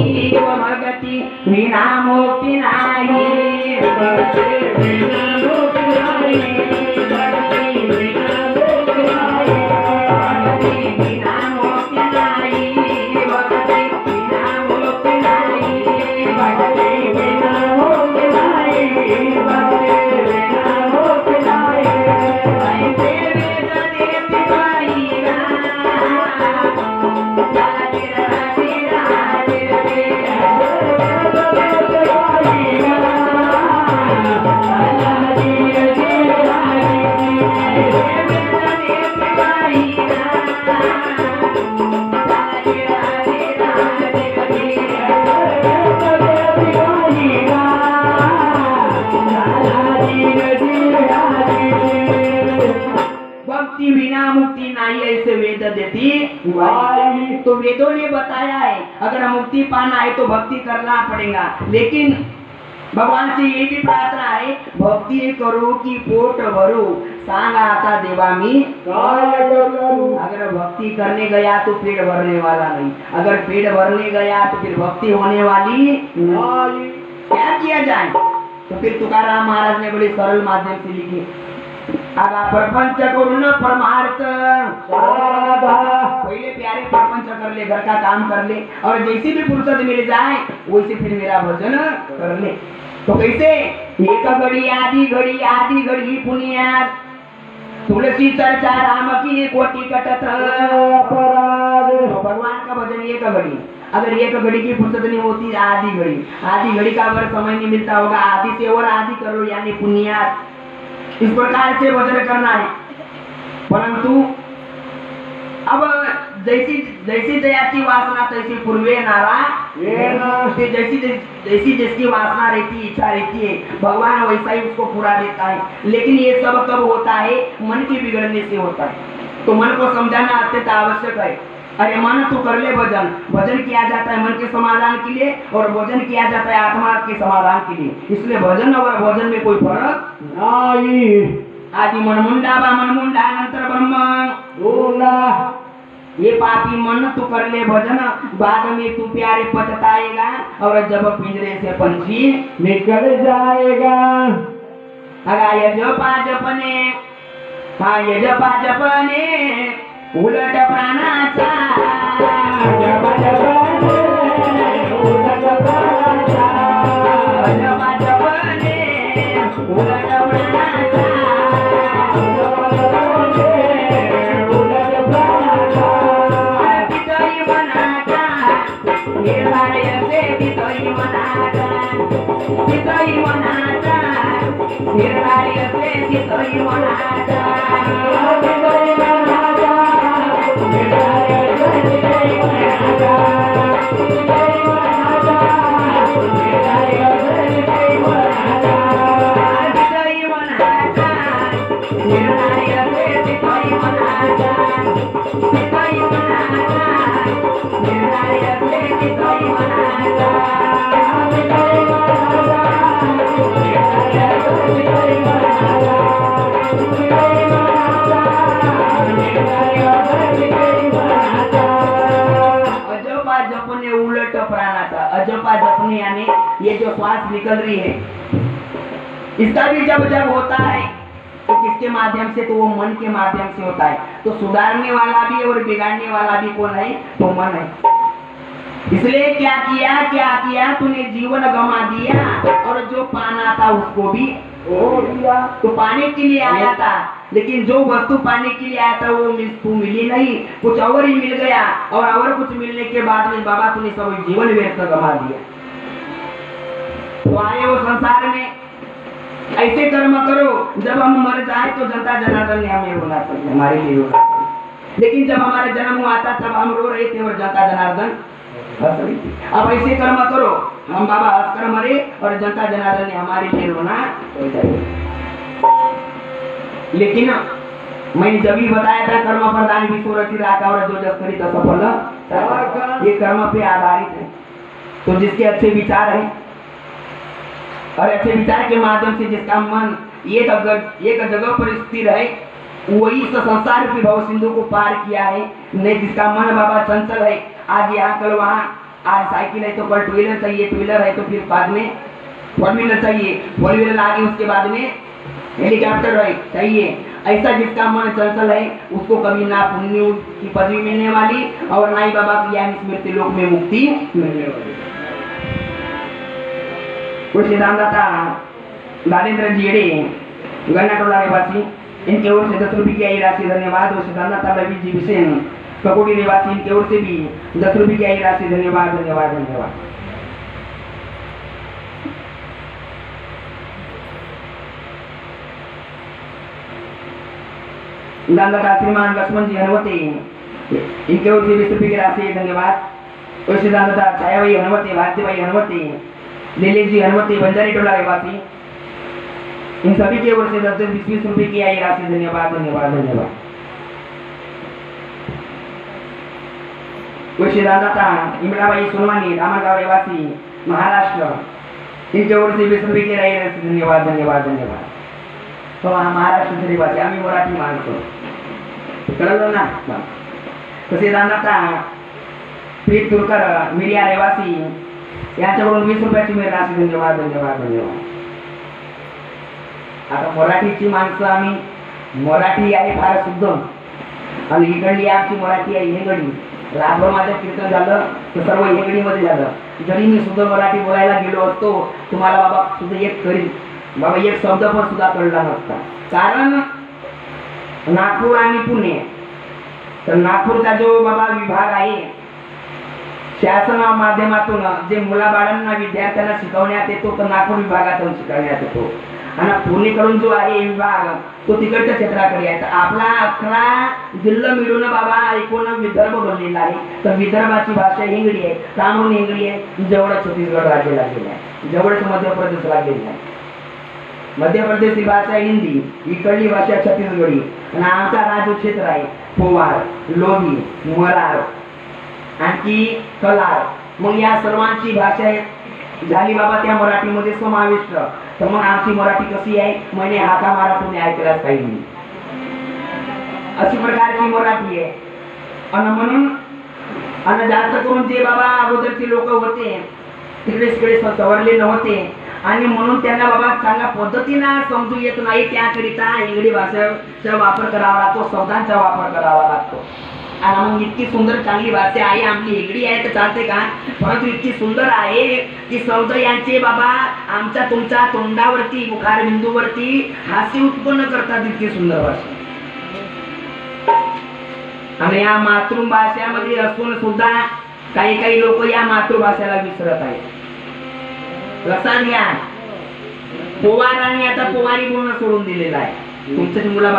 जीव भगती विना मुक्ती नाही भक्ती विना मुक्ती नाही भक्ती विना मुक्ती नाही भक्ती विना मुक्ती नाही भक्ती विना मुक्ती नाही भक्ती विना मुक्ती नाही भक्ती विना मुक्ती नाही ऐसे वेद देती बाईला भक्ति बिना मुक्ति नहीं ऐसे वेद देती तो वेदों ने बताया है अगर मुक्ति पाना है तो भक्ति करना पड़ेगा लेकिन भगवान से ये भी प्रार्थना है भक्ति करो कि पोट भरो सांगा आता देवा मी अगर भक्ति करने गया तो पेट भरने वाला नहीं अगर पेट भरने गया तो फिर भक्ति होने वाली नहीं क्या किया जाए तो फिर तुकाराम महाराज ने बड़े सरल माध्यम से लिखी आगा प्रपंच करून परमार्थ पहले प्यारे प्रपंच कर ले घर का काम कर ले और जैसी भी फुर्सत मिल जाए वैसे फिर मेरा भजन कर ले तो कैसे एक घड़ी आधी पुनिया तुलसी चर्चा राम की कोटि कटत भगवान का भजन एक घड़ी अगर एक घड़ी की फुर्सत नहीं होती आधी घड़ी का अगर समय नहीं मिलता होगा आधी से और आधी करो यानी पुण्यात इस प्रकार से भजन करना है परंतु अब जैसी जयाची वासना तैसी पूर्वे नारा जैसी जिसकी वासना रहती इच्छा रहती है भगवान वैसा ही उसको पूरा देता है लेकिन ये सब कब होता है मन के बिगड़ने से होता है तो मन को समझाना अत्यंत आवश्यक है अरे मन तू कर ले भजन किया जाता है मन के समाधान के लिए और भोजन किया जाता है आत्मा के समाधान के लिए इसलिए भजन और भोजन में कोई फर्क नहीं आदि मनमुंडा नंतर ब्रह्म ये पापी मन तू कर ले भजन बाद में तू प्यारे पछताएगा और जब पिंजरे से पंछी निकल जाएगा अगर यजपा जपने उलट प्राणाचा जपा जपने उलट प्राणाचा जपा जपने उलट प्राणाचा उलट प्राणाचा कितई मनाचा निर्धार्य से कितई मनाचा निर्धार्य से कितई मनाचा अजपा जपने यानी ये जो श्वास निकल रही है इसका भी जब होता है तो किसके माध्यम से तो वो मन के माध्यम से होता है तो सुधारने वाला भी और बिगाड़ने वाला भी कौन है तो मन है इसलिए क्या किया तूने जीवन गंवा दिया और जो पाना था उसको भी खो दिया तो पाने के लिए आया था लेकिन जो वस्तु पाने के लिए आया था वो तू मिली नहीं कुछ और ही मिल गया और कुछ मिलने के बाद में बाबा तूने सब जीवन व्यर्थ गंवा दिया तो आए वो संसार में ऐसे कर्म करो जब हम मर जाए तो जनता जनार्दन ने हमें रोना पड़े हमारे लिए रोना पड़े लेकिन जब हमारा जन्म हुआ था तब हम रो रहे थे और जनता जनार्दन हंस रही थी अब ऐसे कर्म करो हम बाबा हंसकर मरे और जनता जनार्दन ने हमारे लिए रोना लेकिन मैंने जब ही बताया था कर्म प्रधान विश्व रचि राखा और जो जस करी सफल ये कर्म पे आधारित है तो जिसके अच्छे विचार है और अच्छे विचार के माध्यम से जिसका मन एक जगह पर स्थिर है वही इस संसार की भव सिंधु को पार किया है नहीं जिसका मन बाबा चंचल है आज यहाँ कल वहाँ आज साइकिल है तो कल टू व्हीलर चाहिए, टू व्हीलर है तो फिर बाद में फोर व्हीलर चाहिए, फोर व्हीलर आगे उसके बाद में हेलीकॉप्टर है चाहिए। ऐसा जिसका मन चंचल है उसको कभी ना पुण्य की पदवी मिलने वाली और ना ही बाबा की ज्ञान स्मृति लोक में मुक्ति मिलने वाली। कुछ सिद्धांतदाता दालेंद्र जी येड़े गन्नाटोला निवासी, इनके ओर से 10 रुपये की आई राशि धन्यवाद। और सिद्धांतदाता रवि जी बिसेन ककोड़ी निवासी, इनके ओर से भी 10 रुपये की आई राशि धन्यवाद धन्यवाद धन्यवाद। दानदाता श्रीमान लक्ष्मण जी हनुमते, इनके ओर से 20 रुपये की राशि धन्यवाद। और सिद्धांतदाता छायाबाई हनुमते, भारतीबाई हनुमते, दिलीप जी हनुमते बंजारी टोला निवासी, इन सभी की ओर से 10-20 रुपये की आई राशि धन्यवाद धन्यवाद धन्यवाद। और सिद्धांतदाता इमराबाई सोनवानी रामगांव निवासी महाराष्ट्र, इनके ओर से 20 रुपये की आई राशि धन्यवाद धन्यवाद धन्यवाद। तो महाराष्ट्र निवासी आम्ही मराठी माणसं कळलं ना। तो सिद्धांतदाता प्रीत तुरकर मिरिया निवासी, यांच्याकडून 20 रुपयाची मी राशी धन्यवाद धन्यवाद धन्यवाद। आता मराठीची माणसं आम्ही मराठी आहे फार शुद्ध आणि इकडली आमची मराठी आहे हेगडी। रातभर माझं कीर्तन झालं तर सर्व हेगडीमध्ये झालं। जरी मी शुद्ध मराठी बोलायला गेलो असतो तुम्हाला बाबा सुद्धा एक करील बाबा एक शब्द पण सुद्धा कळला नसता। कारण नागपूर आणि पुणे, तर नागपूरचा जो बाबा विभाग आहे शासन माध्यमातून जे मुलाबाळांना विद्यार्थ्यांना शिकवण्यात येतो तर नागपूर विभागातून शिकवण्यात येतो आणि पुणेकडून जो आहे विभाग तो तिकडच्या क्षेत्राकडे आहे। तर आपला 11 जिल्हा मिळून बाबा एकूण विदर्भ बनलेला आहे। तर विदर्भाची भाषा हिंगडी आहे, त्यामुळे हिंगडी आहे। जवळ छत्तीसगड राज्य लागलेलं आहे, जवळच मध्य प्रदेश लागलेलं आहे। मध्य प्रदेशची भाषा हिंदी, इकडली भाषा छत्तीसगडी आणि आमचा राज्य क्षेत्र आहे पोवार, लोधी, मरार आणखी कलार। मग या सर्वांची भाषा झाली बाबा त्या मराठीमध्ये समाविष्ट। तर मग आमची मराठी कशी आहे, म्हणे हाका मारा तुम्ही ऐकलाच काही नाही, अशी प्रकारची मराठी आहे। आणि म्हणून आणि जास्त करून जे बाबा अगोदरचे लोक होते तिकडे सवरले नव्हते आणि म्हणून त्यांना बाबा चांगल्या पद्धतीने समजू येत नाही, त्याकरिता इंग्रजी भाषेचा वापर करावा लागतो, शब्दांचा वापर करावा लागतो। आणि मग इतकी सुंदर चांगली भाषा आहे आपली हिगडी आहे तर चालते का, परंतु इतकी सुंदर आहे की शब्द यांचे बाबा आमच्या तुमच्या तोंडावरती मुखार बिंदूवरती हास्य उत्पन्न करतात, इतकी सुंदर भाषा। आणि या मातृभाषेमध्ये असून सुद्धा काही लोक या मातृभाषेला विसरत आहेत। लक्षात घ्या, पोवारांनी आता पोवारी बोलणं सोडून दिलेलं आहे। तुमच्या मुलाबाळा